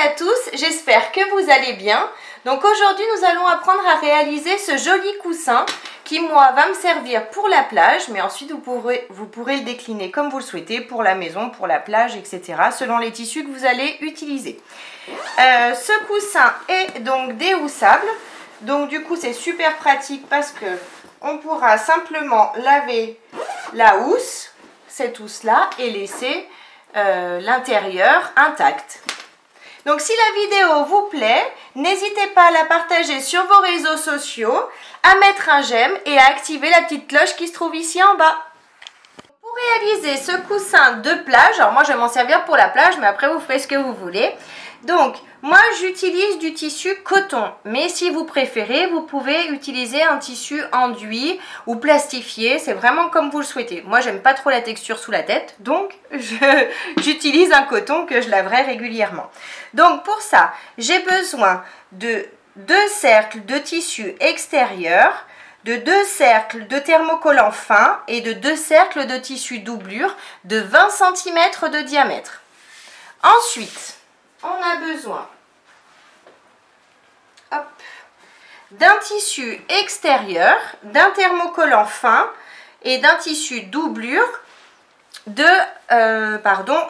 à tous, j'espère que vous allez bien. Donc aujourd'hui nous allons apprendre à réaliser ce joli coussin qui moi va me servir pour la plage, mais ensuite vous pourrez le décliner comme vous le souhaitez pour la maison, pour la plage, etc. selon les tissus que vous allez utiliser. Ce coussin est donc déhoussable, donc du coup c'est super pratique parce que on pourra simplement laver la housse, cette housse là, et laisser l'intérieur intact. Donc si la vidéo vous plaît, n'hésitez pas à la partager sur vos réseaux sociaux, à mettre un j'aime et à activer la petite cloche qui se trouve ici en bas. Pour réaliser ce coussin de plage, alors moi je vais m'en servir pour la plage, mais après vous ferez ce que vous voulez. Donc moi j'utilise du tissu coton, mais si vous préférez, vous pouvez utiliser un tissu enduit ou plastifié, c'est vraiment comme vous le souhaitez. Moi j'aime pas trop la texture sous la tête, donc j'utilise un coton que je laverai régulièrement. Donc pour ça, j'ai besoin de 2 cercles de tissu extérieur, de 2 cercles de thermocollant fin et de 2 cercles de tissu doublure de 20 cm de diamètre. Ensuite, on a besoin d'un tissu extérieur, d'un thermocollant fin et d'un tissu doublure de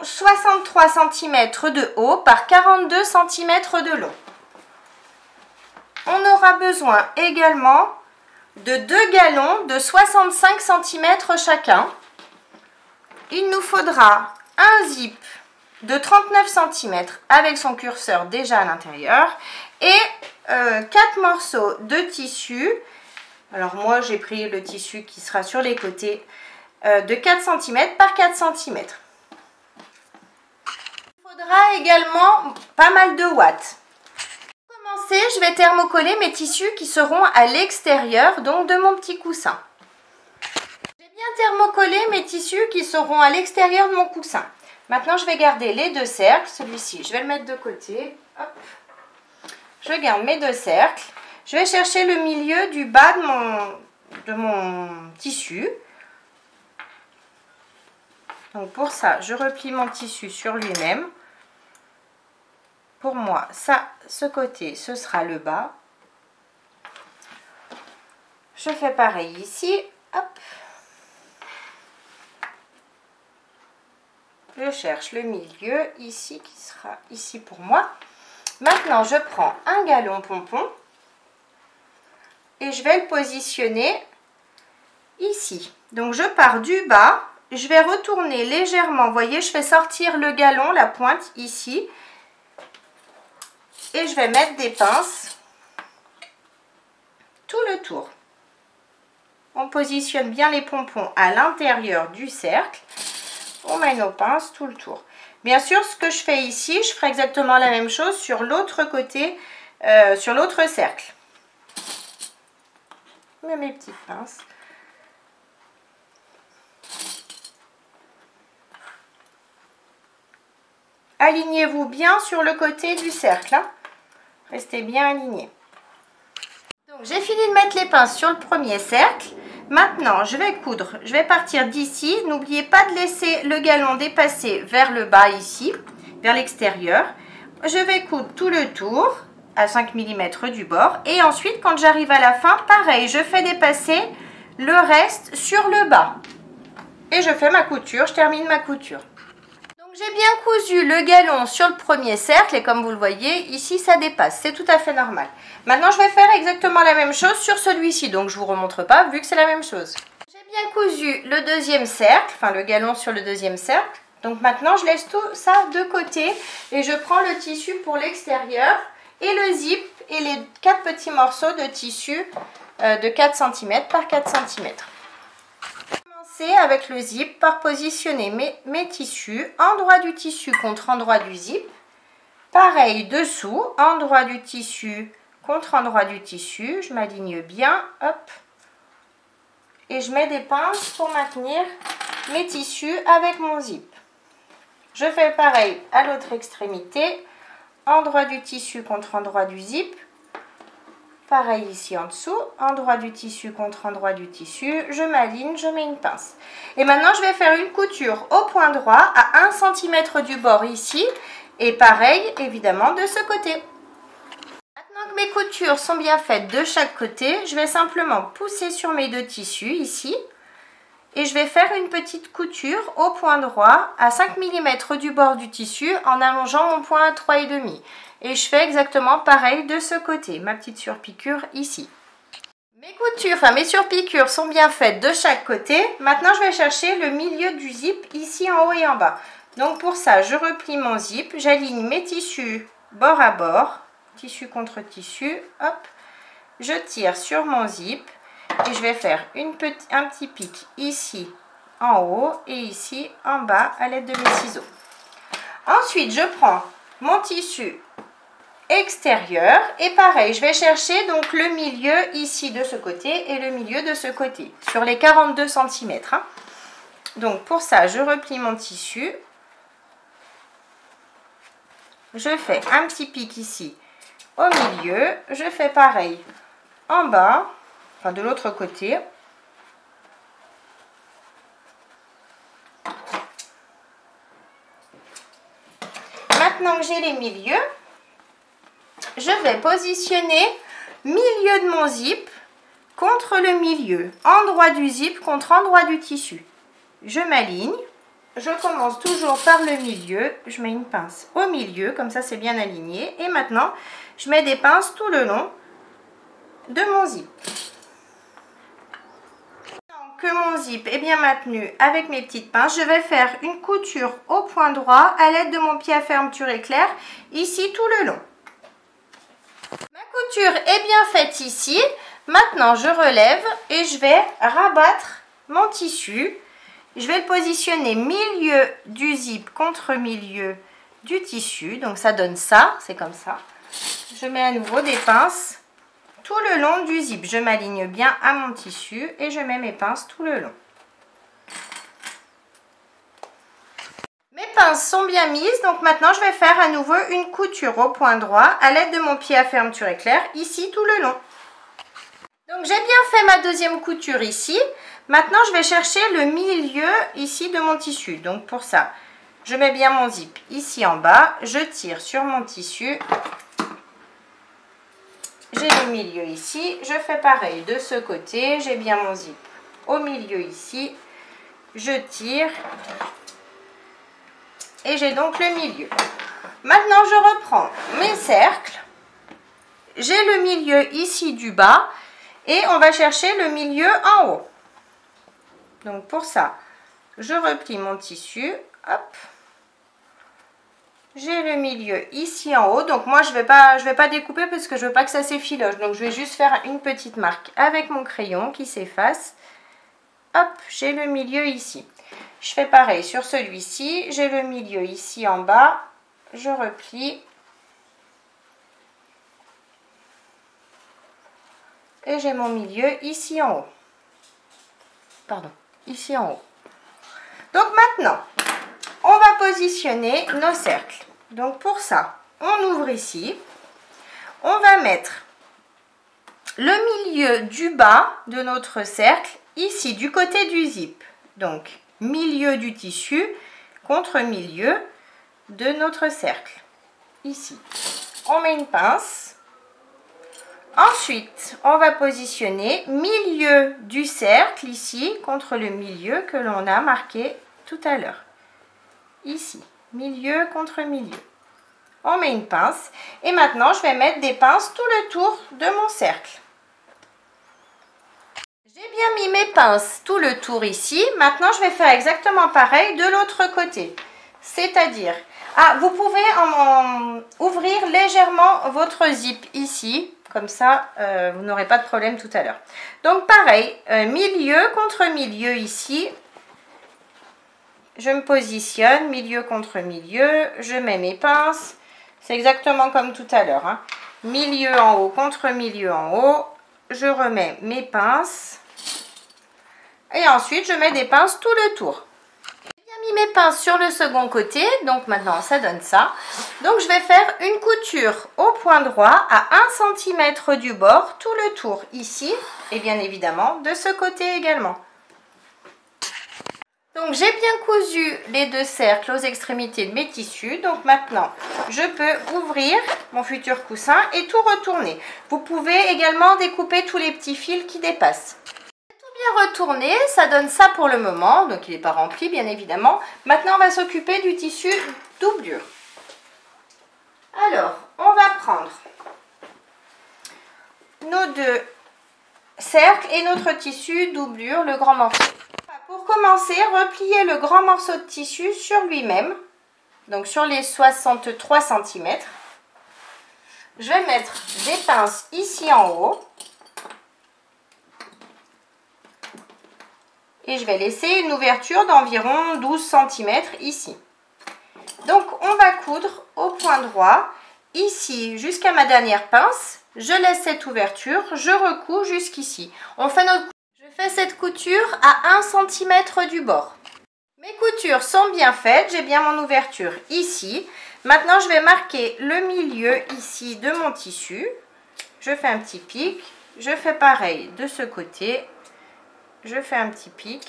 63 cm de haut par 42 cm de long. On aura besoin également de 2 galons de 65 cm chacun. Il nous faudra un zip de 39 cm avec son curseur déjà à l'intérieur et 4 morceaux de tissu. Alors moi j'ai pris le tissu qui sera sur les côtés de 4 cm par 4 cm. Il faudra également pas mal de watts. Pour commencer, je vais thermocoller mes tissus qui seront à l'extérieur donc de mon petit coussin. J'ai bien thermocollé mes tissus qui seront à l'extérieur de mon coussin. Maintenant, je vais garder les 2 cercles. Celui-ci, je vais le mettre de côté. Hop. Je garde mes 2 cercles. Je vais chercher le milieu du bas de mon tissu. Donc pour ça, je replie mon tissu sur lui-même. Pour moi, ça, ce côté, ce sera le bas. Je fais pareil ici. Hop. Je cherche le milieu ici qui sera ici pour moi. Maintenant, je prends un galon pompon et je vais le positionner ici. Donc, je pars du bas. Je vais retourner légèrement. Vous voyez, je fais sortir le galon, la pointe ici. Et je vais mettre des pinces tout le tour. On positionne bien les pompons à l'intérieur du cercle. On met nos pinces tout le tour. Bien sûr, ce que je fais ici, je ferai exactement la même chose sur l'autre côté, sur l'autre cercle. Je mets mes petites pinces. Alignez-vous bien sur le côté du cercle. Hein. Restez bien alignés. Donc, j'ai fini de mettre les pinces sur le premier cercle. Maintenant, je vais coudre. Je vais partir d'ici. N'oubliez pas de laisser le galon dépasser vers le bas ici, vers l'extérieur. Je vais coudre tout le tour à 5 mm du bord. Et ensuite, quand j'arrive à la fin, pareil, je fais dépasser le reste sur le bas. Et je fais ma couture, je termine ma couture. Donc, j'ai bien cousu le galon sur le premier cercle et comme vous le voyez, ici, ça dépasse. C'est tout à fait normal. Maintenant, je vais faire exactement la même chose sur celui-ci. Donc, je ne vous remontre pas vu que c'est la même chose. J'ai bien cousu le deuxième cercle, enfin le galon sur le deuxième cercle. Donc, maintenant, je laisse tout ça de côté et je prends le tissu pour l'extérieur et le zip et les 4 petits morceaux de tissu de 4 cm par 4 cm. Avec le zip par positionner mes tissus, endroit du tissu contre endroit du zip, pareil dessous, endroit du tissu contre endroit du tissu, je m'aligne bien, hop, et je mets des pinces pour maintenir mes tissus avec mon zip. Je fais pareil à l'autre extrémité, endroit du tissu contre endroit du zip, pareil ici en dessous, endroit du tissu contre endroit du tissu, je m'aligne, je mets une pince. Et maintenant je vais faire une couture au point droit à 1 cm du bord ici Et pareil, évidemment, de ce côté. Maintenant que mes coutures sont bien faites de chaque côté, je vais simplement pousser sur mes deux tissus ici. Et je vais faire une petite couture au point droit à 5 mm du bord du tissu en allongeant mon point à 3,5. Et je fais exactement pareil de ce côté, ma petite surpiqûre ici. Mes surpiqûres sont bien faites de chaque côté. Maintenant, je vais chercher le milieu du zip ici en haut et en bas. Donc pour ça, je replie mon zip, j'aligne mes tissus bord à bord, tissu contre tissu, hop, je tire sur mon zip et je vais faire un petit pic ici en haut et ici en bas à l'aide de mes ciseaux. Ensuite, je prends mon tissu extérieur et pareil, je vais chercher donc le milieu ici de ce côté et le milieu de ce côté sur les 42 cm. Donc pour ça, je replie mon tissu. Je fais un petit pic ici au milieu, je fais pareil en bas, enfin de l'autre côté. Maintenant que j'ai les milieux, je vais positionner milieu de mon zip contre le milieu, endroit du zip contre endroit du tissu. Je m'aligne. Je commence toujours par le milieu, je mets une pince au milieu, comme ça c'est bien aligné. Et maintenant, je mets des pinces tout le long de mon zip. Tant que mon zip est bien maintenu avec mes petites pinces, je vais faire une couture au point droit à l'aide de mon pied à fermeture éclair, ici tout le long. Ma couture est bien faite ici. Maintenant, je relève et je vais rabattre mon tissu. Je vais le positionner milieu du zip contre milieu du tissu. Donc ça donne ça, c'est comme ça. Je mets à nouveau des pinces tout le long du zip. Je m'aligne bien à mon tissu et je mets mes pinces tout le long. Mes pinces sont bien mises, donc maintenant je vais faire à nouveau une couture au point droit à l'aide de mon pied à fermeture éclair, ici tout le long. Donc j'ai bien fait ma deuxième couture ici. Maintenant, je vais chercher le milieu ici de mon tissu. Donc pour ça, je mets bien mon zip ici en bas. Je tire sur mon tissu. J'ai le milieu ici. Je fais pareil de ce côté. J'ai bien mon zip au milieu ici. Je tire. Et j'ai donc le milieu. Maintenant, je reprends mes cercles. J'ai le milieu ici du bas. Et on va chercher le milieu en haut. Donc pour ça, je replie mon tissu, hop. J'ai le milieu ici en haut. Donc moi je vais pas découper parce que je veux pas que ça s'effiloche. Donc je vais juste faire une petite marque avec mon crayon qui s'efface. Hop, j'ai le milieu ici. Je fais pareil sur celui-ci. J'ai le milieu ici en bas. Je replie. Et j'ai mon milieu ici en haut. Pardon. Ici en haut. Donc maintenant, on va positionner nos cercles. Donc pour ça, on ouvre ici. On va mettre le milieu du bas de notre cercle ici, du côté du zip. Donc milieu du tissu contre milieu de notre cercle. Ici. On met une pince. Ensuite, on va positionner milieu du cercle ici contre le milieu que l'on a marqué tout à l'heure. Ici, milieu contre milieu. On met une pince et maintenant je vais mettre des pinces tout le tour de mon cercle. J'ai bien mis mes pinces tout le tour ici. Maintenant, je vais faire exactement pareil de l'autre côté. C'est-à-dire, vous pouvez ouvrir légèrement votre zip ici. Comme ça, vous n'aurez pas de problème tout à l'heure. Donc pareil, milieu contre milieu ici. Je me positionne, milieu contre milieu. Je mets mes pinces. C'est exactement comme tout à l'heure. Hein. Milieu en haut contre milieu en haut. Je remets mes pinces. Et ensuite, je mets des pinces tout le tour. J'ai mis mes pinces sur le second côté, donc maintenant ça donne ça. Donc je vais faire une couture au point droit à 1 cm du bord, tout le tour ici, et bien évidemment de ce côté également. Donc Donc j'ai bien cousu les 2 cercles aux extrémités de mes tissus. Donc maintenant, je peux ouvrir mon futur coussin et tout retourner. Vous pouvez également découper tous les petits fils qui dépassent. Tout bien retourné, ça donne ça pour le moment. Donc il n'est pas rempli bien évidemment. Maintenant on va s'occuper du tissu doublure. Alors, on va prendre nos 2 cercles et notre tissu doublure, le grand morceau. Pour commencer, replier le grand morceau de tissu sur lui-même, donc sur les 63 cm. Je vais mettre des pinces ici en haut et je vais laisser une ouverture d'environ 12 cm ici. Donc on va coudre au point droit, ici jusqu'à ma dernière pince, je laisse cette ouverture, je recouds jusqu'ici. Je fais cette couture à 1 cm du bord. Mes coutures sont bien faites, j'ai bien mon ouverture ici. Maintenant je vais marquer le milieu ici de mon tissu. Je fais un petit pic, je fais pareil de ce côté, je fais un petit pic.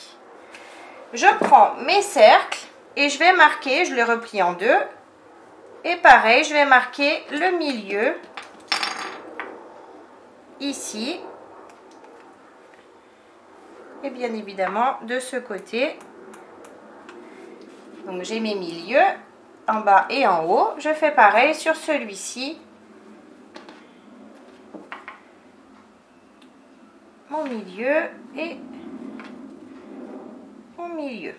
Je prends mes cercles et je vais marquer, je les replie en 2. Et pareil, je vais marquer le milieu ici. Et bien évidemment de ce côté. Donc j'ai mes milieux en bas et en haut. Je fais pareil sur celui-ci. Mon milieu et mon milieu.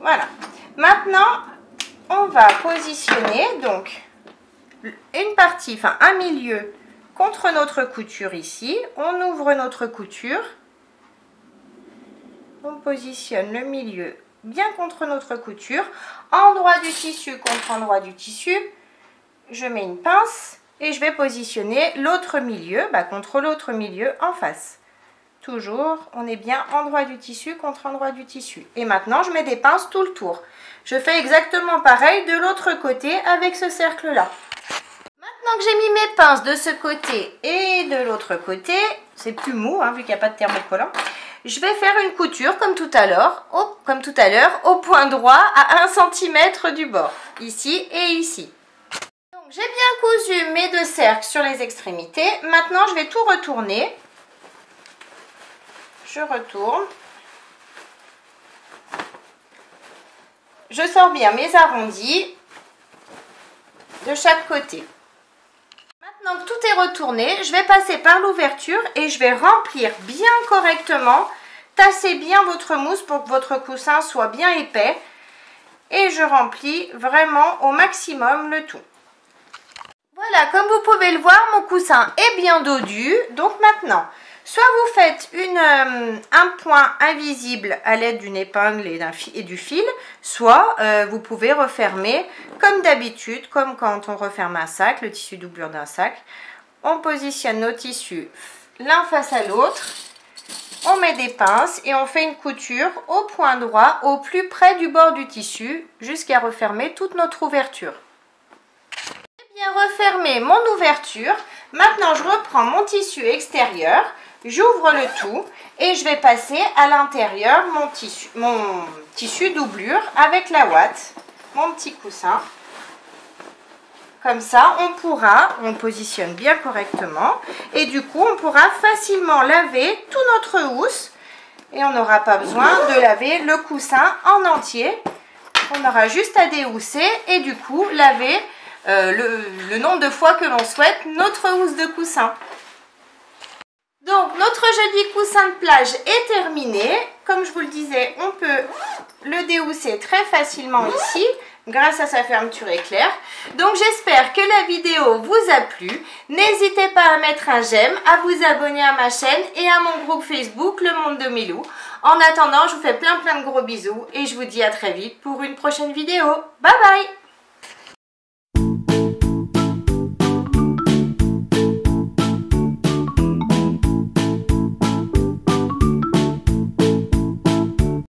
Voilà. Maintenant, on va positionner donc une partie, enfin un milieu contre notre couture ici. On ouvre notre couture. On positionne le milieu bien contre notre couture. Endroit du tissu contre endroit du tissu. Je mets une pince et je vais positionner l'autre milieu contre l'autre milieu en face. Toujours, on est bien endroit du tissu contre endroit du tissu. Et maintenant, je mets des pinces tout le tour. Je fais exactement pareil de l'autre côté avec ce cercle-là. Maintenant que j'ai mis mes pinces de ce côté et de l'autre côté, c'est plus mou vu qu'il n'y a pas de thermocollant, je vais faire une couture comme tout à l'heure, au point droit à 1 cm du bord, ici et ici. Donc j'ai bien cousu mes 2 cercles sur les extrémités. Maintenant, je vais tout retourner. Je retourne. Je sors bien mes arrondis de chaque côté. Maintenant que tout est retourné, je vais passer par l'ouverture et je vais remplir bien correctement. Tassez bien votre mousse pour que votre coussin soit bien épais. Et je remplis vraiment au maximum le tout. Voilà, comme vous pouvez le voir, mon coussin est bien dodu. Donc maintenant, soit vous faites un point invisible à l'aide d'une épingle et du fil, soit vous pouvez refermer comme d'habitude, comme quand on referme un sac, le tissu doublure d'un sac. On positionne nos tissus l'un face à l'autre, on met des pinces et on fait une couture au point droit, au plus près du bord du tissu, jusqu'à refermer toute notre ouverture. J'ai bien refermé mon ouverture. Maintenant, je reprends mon tissu extérieur. J'ouvre le tout et je vais passer à l'intérieur mon tissu doublure avec la ouate, mon petit coussin. Comme ça, on positionne bien correctement et du coup, on pourra facilement laver tout notre housse et on n'aura pas besoin de laver le coussin en entier. On aura juste à déhousser et du coup, laver le nombre de fois que l'on souhaite notre housse de coussin. Donc notre joli coussin de plage est terminé. Comme je vous le disais, on peut le déhousser très facilement ici grâce à sa fermeture éclair. Donc j'espère que la vidéo vous a plu. N'hésitez pas à mettre un j'aime, à vous abonner à ma chaîne et à mon groupe Facebook Le Monde de Milou. En attendant, je vous fais plein de gros bisous et je vous dis à très vite pour une prochaine vidéo. Bye bye!